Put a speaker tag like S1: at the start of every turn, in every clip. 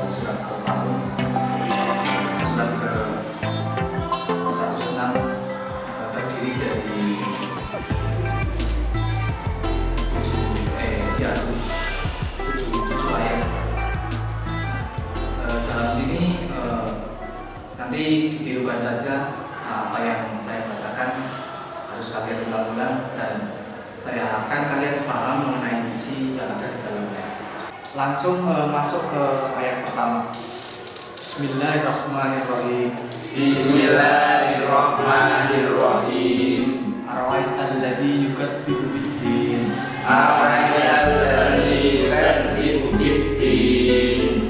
S1: surat Al-Maun, surat ke 106, terdiri dari 7 ayat. Dalam sini nanti ditirukan saja apa yang saya bacakan, harus kalian ulang-ulang dan saya harapkan kalian paham mengenai isi yang ada di dalamnya. Langsung masuk ke ayat pertama. Bismillahirrahmanirrahim.
S2: Bismillahirrahmanirrahim.
S1: Ara'aital ladzi yukadzibu biddin.
S2: Ara'aital ladzi yukadzibu biddin.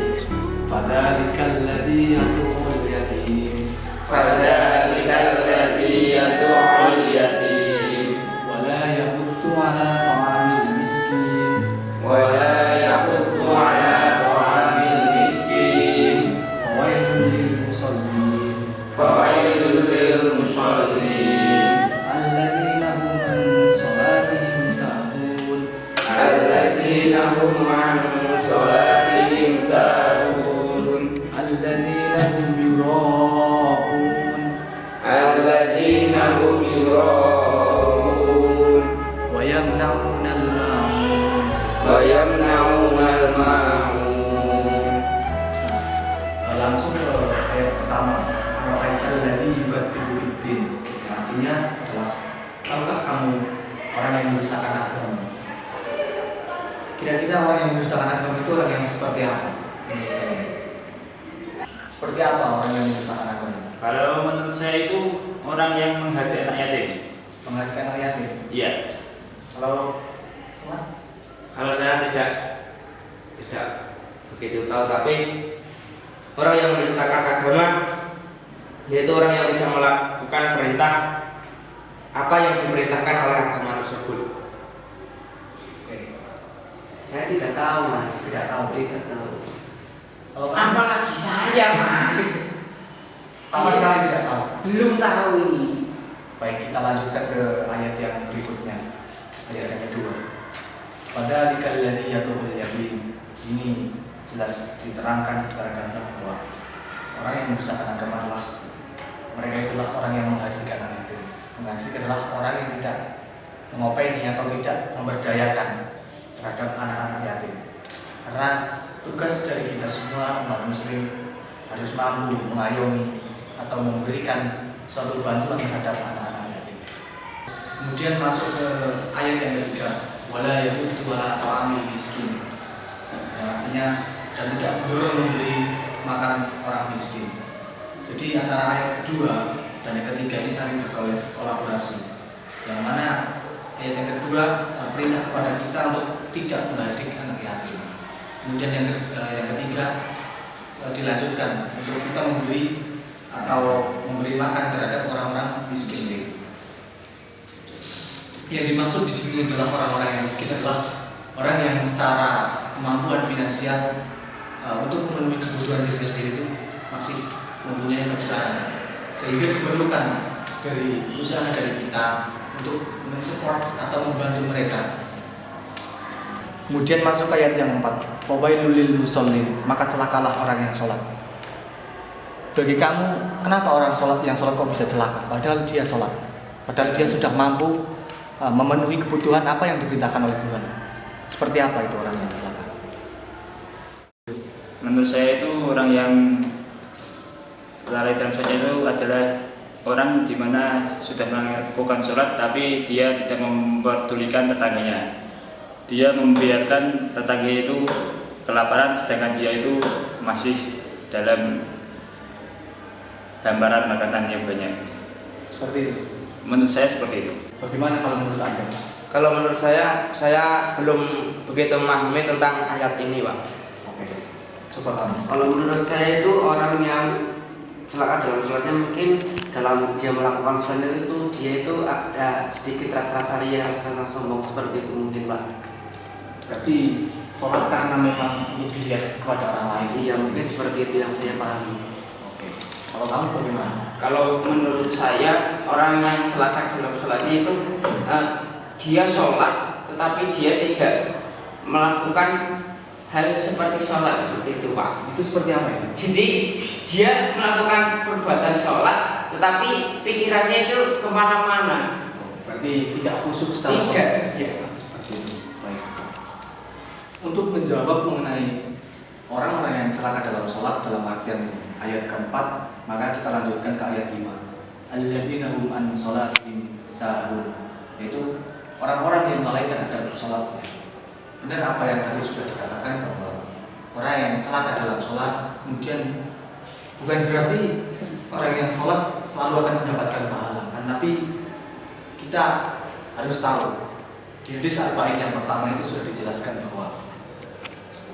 S1: Fadzalikal ladzi yad'ul yatim.
S2: Fadzalikal ladzi yad'ul yatim.
S1: Wa la yahuddu 'ala ta'amil miskin.
S2: Wa la yahuddu 'ala ta'amil miskin.
S1: Fawailun lil musallin.
S2: Fawailun lil musallin.
S1: Alladzina hum an salatihim sahun.
S2: Alladzina hum an salatihim sahun.
S1: Alladzina hum yura'un.
S2: Alladzina hum yura'un.
S1: Wa yamna'unal ma'un.
S2: Wa yamna'unal ma'un.
S1: Langsung ke ayat pertama. Ara'aital ladzi yukadzibu biddin. Artinya adalah, tahukah kamu orang yang mendustakan agama? Kira-kira orang yang mendustakan agama itu orang yang seperti apa? Seperti apa orang yang mendustakan agama?
S3: Kalau menurut saya itu orang yang menghargai anak yatim.
S1: Menghargai anak yatim.
S3: Iya.
S1: Kalau semua?
S4: Kalau saya tidak begitu tahu, tapi orang yang mendustakan agama yaitu orang yang tidak melakukan perintah apa yang diperintahkan oleh agama tersebut.
S1: Oke.
S4: Saya tidak tahu, Mas.
S1: Tidak tahu. Kalau
S4: Apalagi saya, Mas.
S1: sama sekali tidak tahu.
S4: Belum tahu ini.
S1: Baik, kita lanjutkan ke ayat yang berikutnya. Ayat yang kedua. Fadzalikal ladzi yad'ul yatim. Ini jelas diterangkan secara gamblang bahwa orang yang mendustakan agama adalah mereka itulah orang yang menghadirkan anak yatim. Menghadirkan adalah orang yang tidak mengopeni atau tidak memberdayakan terhadap anak-anak yatim. Karena tugas dari kita semua umat muslim harus mampu mengayomi atau memberikan suatu bantuan terhadap anak-anak yatim. Kemudian masuk ke ayat yang ketiga, wala yahuddu 'ala ta'amil miskin. Yang artinya dan tidak mendorong memberi makan orang miskin. Jadi antara ayat kedua dan yang ketiga ini saling berkolaborasi. Yang mana ayat yang kedua perintah kepada kita untuk tidak menghardik anak yatim. Kemudian yang ketiga dilanjutkan untuk kita memberi atau memberi makan terhadap orang-orang miskin. Yang dimaksud di sini adalah orang-orang yang miskin adalah orang yang secara kemampuan finansial untuk memenuhi kebutuhan diri sendiri itu masih mempunyai kekurangan, sehingga diperlukan dari usaha dari kita untuk mensupport atau membantu mereka. Kemudian masuk ayat yang 4, fawailul lil musallin, maka celakalah orang yang sholat. Bagi kamu, kenapa orang yang sholat kok bisa celaka? Padahal dia sholat, padahal dia sudah mampu memenuhi kebutuhan apa yang diperintahkan oleh Tuhan. Seperti apa itu orang yang celaka?
S3: Menurut saya itu orang yang lalai dalam sholat itu adalah orang di mana sudah melakukan sholat tapi dia tidak memperdulikan tetangganya. Dia membiarkan tetangganya itu kelaparan sedangkan dia itu masih dalam gambaran makanan yang banyak.
S1: Seperti itu.
S3: Menurut saya seperti itu.
S1: Bagaimana kalau menurut Anda?
S4: Kalau menurut saya belum begitu memahami tentang ayat ini, Pak.
S1: Oke. Coba kamu.
S5: Kalau menurut saya itu orang yang celaka dalam sholatnya mungkin dalam dia melakukan sholatnya itu dia itu ada sedikit rasa-rasa ria, rasa-rasa sombong seperti itu mungkin, Pak.
S1: Berarti sholat karena memang untuk dilihat kepada orang lain.
S5: Iya, mungkin seperti itu yang saya pahami.
S1: Oke. Kalau kamu bagaimana?
S6: Kalau menurut saya orang yang celaka dalam sholatnya itu dia sholat tetapi dia tidak melakukan hal seperti sholat seperti itu Pak.
S1: Itu seperti apa ya?
S6: Jadi dia melakukan perbuatan sholat, tetapi pikirannya itu kemana-mana.
S1: Berarti tidak khusyuk secara
S6: Tidak.
S1: sholat. Ya, seperti itu. Baik. Untuk menjawab mengenai orang-orang yang celaka dalam sholat dalam artian ayat keempat, maka kita lanjutkan ke ayat 5. Alladzina hum an sholatihim sahun, yaitu orang-orang yang lalai terhadap sholatnya. Benar apa yang tadi sudah dikatakan bahwa orang yang celaka dalam sholat, kemudian bukan berarti orang yang sholat selalu akan mendapatkan pahala, kan? Tapi kita harus tahu di hadis arba'in yang pertama itu sudah dijelaskan bahwa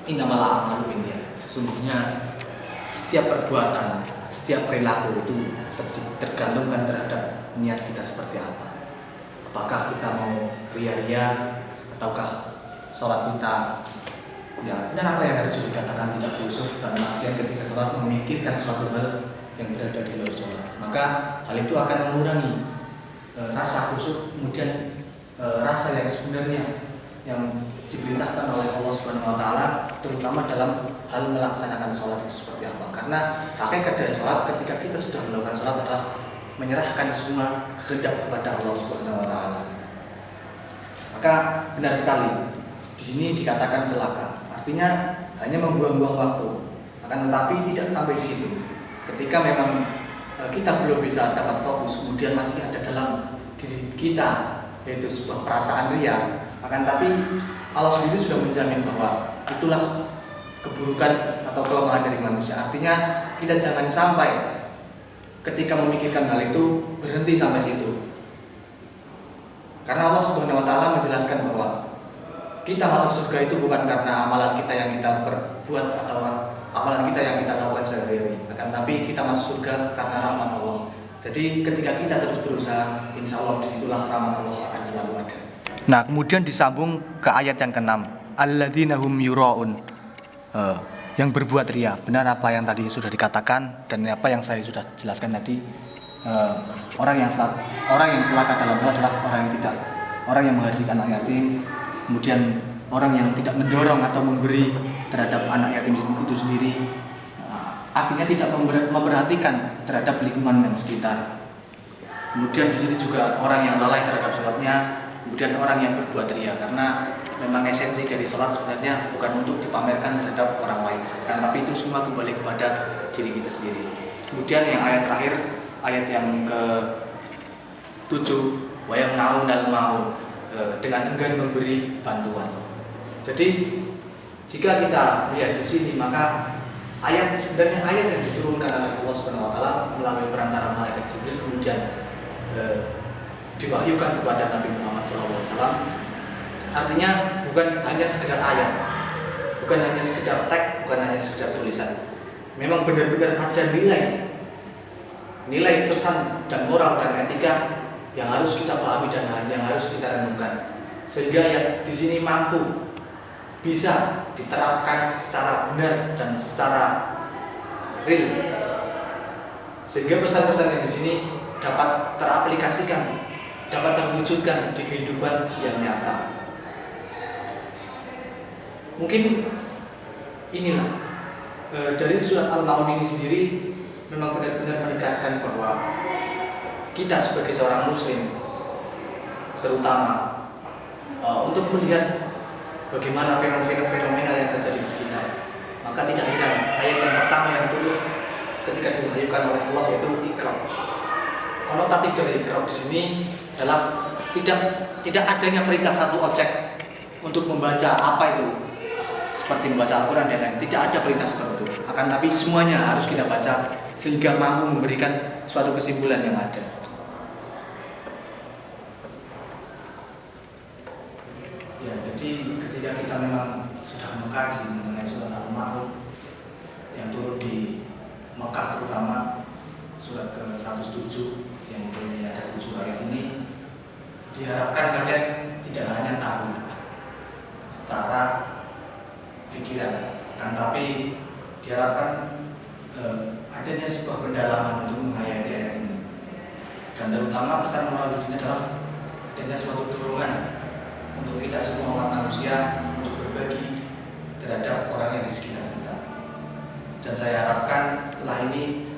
S1: innamal a'malu binniyat, sesungguhnya setiap perbuatan, setiap perilaku itu tergantungkan terhadap niat kita seperti apa. Apakah kita mau ria-ria ataukah sholat kita ya benar apa yang tadi sudah dikatakan tidak khusyuk, dalam artian ketika sholat memikirkan suatu hal yang berada di luar sholat, maka hal itu akan mengurangi rasa khusyuk, kemudian rasa yang sebenarnya yang diperintahkan oleh Allah Subhanahu wa taala, terutama dalam hal melaksanakan sholat itu seperti apa. Karena hakikat dari sholat ketika kita sudah melakukan sholat adalah menyerahkan semua kehendak kepada Allah Subhanahu wa taala. Maka benar sekali di sini dikatakan celaka, artinya hanya membuang-buang waktu. Akan tetapi tidak sampai di situ. Ketika memang kita belum bisa dapat fokus, kemudian masih ada dalam diri kita yaitu sebuah perasaan ria, akan tapi Allah sendiri sudah menjamin bahwa itulah keburukan atau kelemahan dari manusia. Artinya kita jangan sampai ketika memikirkan hal itu berhenti sampai situ. Karena Allah Subhanahu wa taala menjelaskan bahwa kita masuk surga itu bukan karena amalan kita yang kita perbuat atau amalan kita yang kita lakukan sehari-hari, akan tapi kita masuk surga karena rahmat Allah. Jadi ketika kita terus berusaha, insya Allah disitulah rahmat Allah akan selalu ada. Nah, kemudian disambung ke ayat yang ke-6, alladzina hum yura'un, yang berbuat ria. Benar apa yang tadi sudah dikatakan dan apa yang saya sudah jelaskan tadi. Orang yang celaka dalam hal adalah orang yang menghadirkan anak yatim, kemudian orang yang tidak mendorong atau memberi terhadap anak yatim itu sendiri, artinya tidak memperhatikan terhadap lingkungan yang sekitar. Kemudian di sini juga orang yang lalai terhadap sholatnya, kemudian orang yang berbuat ria, karena memang esensi dari sholat sebenarnya bukan untuk dipamerkan terhadap orang lain, kan, tapi itu semua kembali kepada diri kita sendiri. Kemudian yang ayat terakhir, ayat yang ke-7, wa yamna'unal ma'un, dengan enggan memberi bantuan. Jadi jika kita lihat di sini, maka sebenarnya ayat yang diturunkan oleh Allah Subhanahu wa taala melalui perantara malaikat Jibril kemudian diwahyukan kepada Nabi Muhammad SAW. Artinya bukan hanya sekedar ayat, bukan hanya sekedar teks, bukan hanya sekedar tulisan. Memang benar-benar ada nilai pesan dan moral dan etika yang harus kita pahami dan yang harus kita renungkan, sehingga yang di sini mampu bisa diterapkan secara benar dan secara real, sehingga pesan-pesan yang di sini dapat teraplikasikan, dapat terwujudkan di kehidupan yang nyata. Mungkin inilah dari surat Al-Ma'un ini sendiri memang benar-benar menegaskan bahwa kita sebagai seorang muslim terutama untuk melihat bagaimana fenomena yang terjadi di sekitar, maka tidak heran ayat yang pertama yang turun ketika diwahyukan oleh Allah yaitu Iqra. Konotatif dari Iqra di sini adalah tidak adanya perintah satu objek untuk membaca apa itu, seperti membaca Al-Quran dan lain, tidak ada perintah seperti itu. Akan tapi semuanya harus kita baca sehingga mampu memberikan suatu kesimpulan yang ada. Ya, jadi ketika kita memang sudah mengkaji mengenai surat Al-Ma'un yang turun di Mekah, terutama surat ke-107 yang mempunyai ada 7 ayat ini, diharapkan kalian tidak hanya tahu secara pikiran, tapi diharapkan adanya sebuah pendalaman untuk menghayati ayat ini. Dan terutama pesan moral di sini adalah adanya suatu dorongan untuk kita semua umat manusia untuk berbagi terhadap orang yang di sekitar kita. Dan saya harapkan setelah ini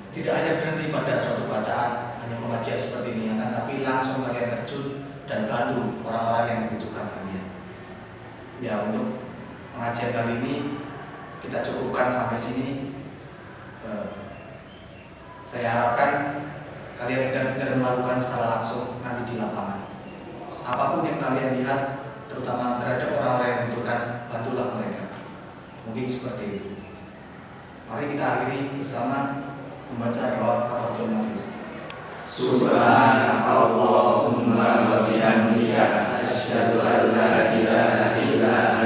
S1: tidak hanya berhenti pada suatu bacaan, hanya pengajian seperti ini, akan tapi langsung kalian terjun dan bantu orang-orang yang membutuhkan kalian. Ya, untuk pengajian kali ini kita cukupkan sampai sini. Saya harapkan kalian benar-benar melakukan secara langsung nanti di lapangan. Apapun yang kalian lihat, terutama terhadap orang-orang yang membutuhkan, bantulah mereka. Mungkin seperti itu. Mari kita akhiri bersama membaca doa kafaratul majlis.
S2: Subhanakallahumma wa bihamdika asyhadu an la ilaha illa